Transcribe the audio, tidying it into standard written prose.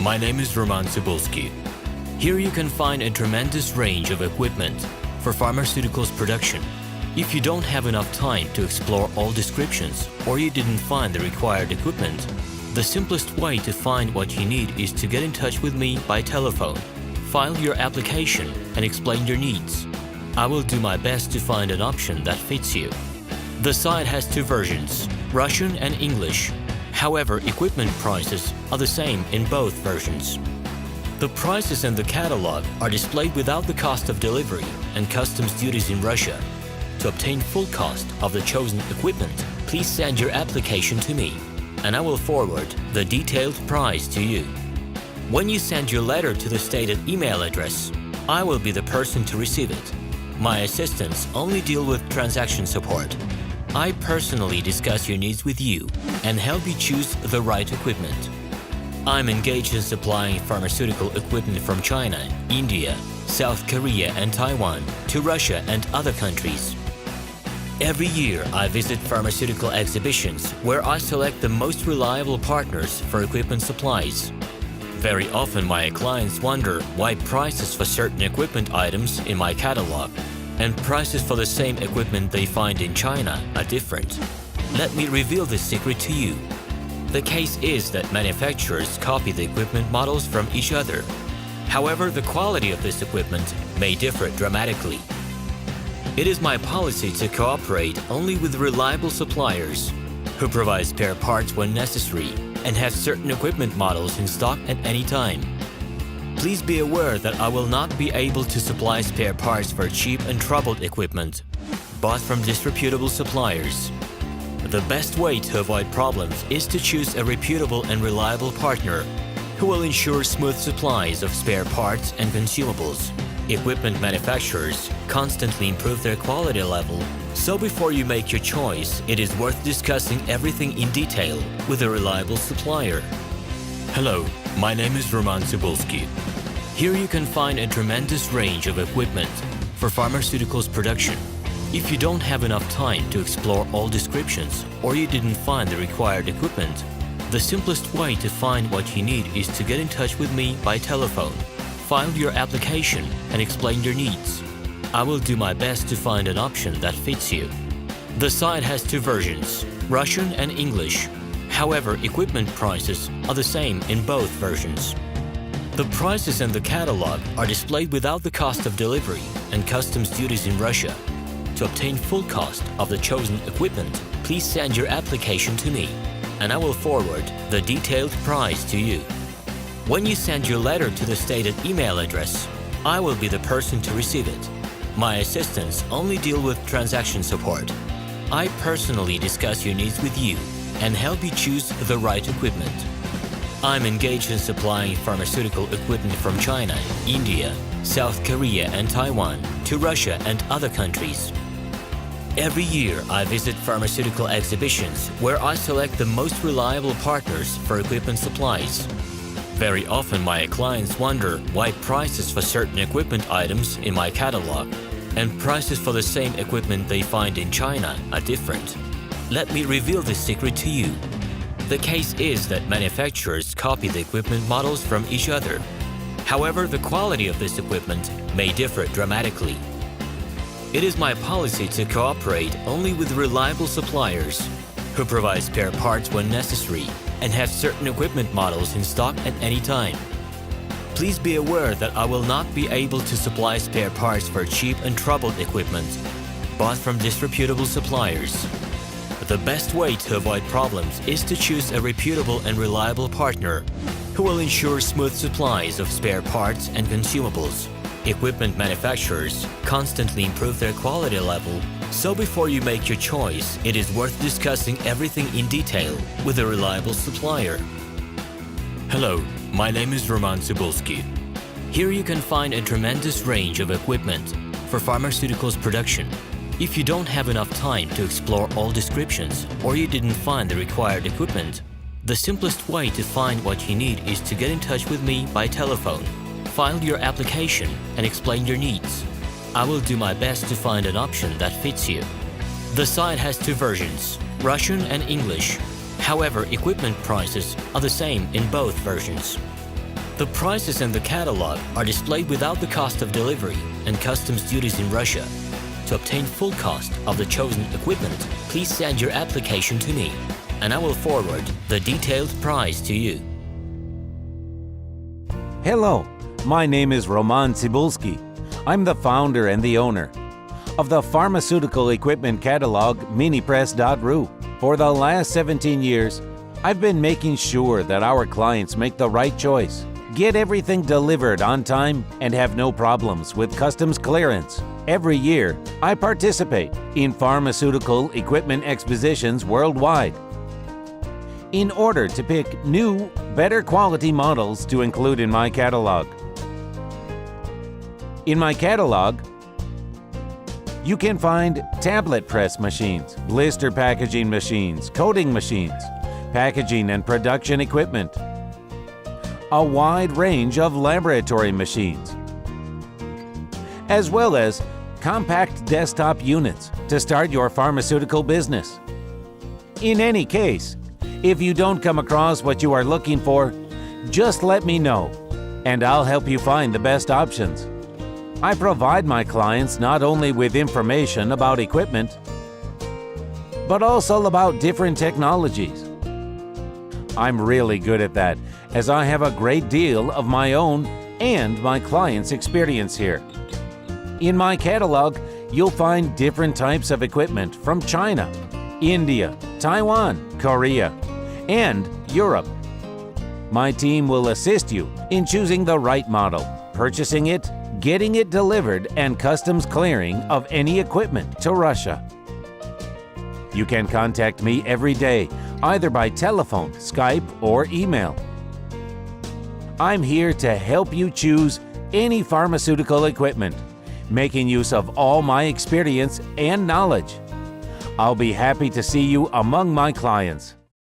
my name is Roman Cybulski. Here you can find a tremendous range of equipment for pharmaceuticals production. If you don't have enough time to explore all descriptions or you didn't find the required equipment, the simplest way to find what you need is to get in touch with me by telephone, file your application and explain your needs. I will do my best to find an option that fits you. The site has two versions, Russian and English. However, equipment prices are the same in both versions. The prices in the catalog are displayed without the cost of delivery and customs duties in Russia. To obtain full cost of the chosen equipment, please send your application to me, and I will forward the detailed price to you. When you send your letter to the stated email address, I will be the person to receive it. My assistants only deal with transaction support. I personally discuss your needs with you and help you choose the right equipment. I'm engaged in supplying pharmaceutical equipment from China, India, South Korea and Taiwan to Russia and other countries. Every year, I visit pharmaceutical exhibitions where I select the most reliable partners for equipment supplies. Very often, my clients wonder why prices for certain equipment items in my catalog and prices for the same equipment they find in China are different. Let me reveal this secret to you. The case is that manufacturers copy the equipment models from each other. However, the quality of this equipment may differ dramatically. It is my policy to cooperate only with reliable suppliers who provide spare parts when necessary and have certain equipment models in stock at any time. Please be aware that I will not be able to supply spare parts for cheap and troubled equipment bought from disreputable suppliers. The best way to avoid problems is to choose a reputable and reliable partner who will ensure smooth supplies of spare parts and consumables. Equipment manufacturers constantly improve their quality level, so before you make your choice, it is worth discussing everything in detail with a reliable supplier. Hello, my name is Roman Cybulski. Here you can find a tremendous range of equipment for pharmaceuticals production. If you don't have enough time to explore all descriptions or you didn't find the required equipment, the simplest way to find what you need is to get in touch with me by telephone, file your application and explain your needs. I will do my best to find an option that fits you. The site has two versions, Russian and English. However, equipment prices are the same in both versions. The prices in the catalog are displayed without the cost of delivery and customs duties in Russia. To obtain full cost of the chosen equipment, please send your application to me, and I will forward the detailed price to you. When you send your letter to the stated email address, I will be the person to receive it. My assistants only deal with transaction support. I personally discuss your needs with you and help you choose the right equipment. I'm engaged in supplying pharmaceutical equipment from China, India, South Korea and Taiwan to Russia and other countries. Every year, I visit pharmaceutical exhibitions where I select the most reliable partners for equipment supplies. Very often, my clients wonder why prices for certain equipment items in my catalog and prices for the same equipment they find in China are different. Let me reveal this secret to you. The case is that manufacturers copy the equipment models from each other. However, the quality of this equipment may differ dramatically. It is my policy to cooperate only with reliable suppliers who provide spare parts when necessary and have certain equipment models in stock at any time. Please be aware that I will not be able to supply spare parts for cheap and troubled equipment bought from disreputable suppliers. The best way to avoid problems is to choose a reputable and reliable partner who will ensure smooth supplies of spare parts and consumables. Equipment manufacturers constantly improve their quality level, so before you make your choice, it is worth discussing everything in detail with a reliable supplier. Hello, my name is Roman Cybulski. Here you can find a tremendous range of equipment for pharmaceuticals production. If you don't have enough time to explore all descriptions or you didn't find the required equipment, the simplest way to find what you need is to get in touch with me by telephone, file your application and explain your needs. I will do my best to find an option that fits you. The site has two versions, Russian and English. However, equipment prices are the same in both versions. The prices in the catalog are displayed without the cost of delivery and customs duties in Russia. To obtain full cost of the chosen equipment, please send your application to me, and I will forward the detailed price to you. Hello, my name is Roman Cybulski. I'm the founder and the owner of the pharmaceutical equipment catalog minipress.ru. For the last 17 years, I've been making sure that our clients make the right choice, get everything delivered on time, and have no problems with customs clearance. Every year, I participate in pharmaceutical equipment expositions worldwide in order to pick new, better quality models to include in my catalog. In my catalog, you can find tablet press machines, blister packaging machines, coating machines, packaging and production equipment, a wide range of laboratory machines, as well as compact desktop units to start your pharmaceutical business. In any case, if you don't come across what you are looking for, just let me know, and I'll help you find the best options. I provide my clients not only with information about equipment, but also about different technologies. I'm really good at that, as I have a great deal of my own and my clients' experience here. In my catalog, you'll find different types of equipment from China, India, Taiwan, Korea, and Europe. My team will assist you in choosing the right model, purchasing it, getting it delivered, and customs clearing of any equipment to Russia. You can contact me every day, either by telephone, Skype, or email. I'm here to help you choose any pharmaceutical equipment, making use of all my experience and knowledge. I'll be happy to see you among my clients.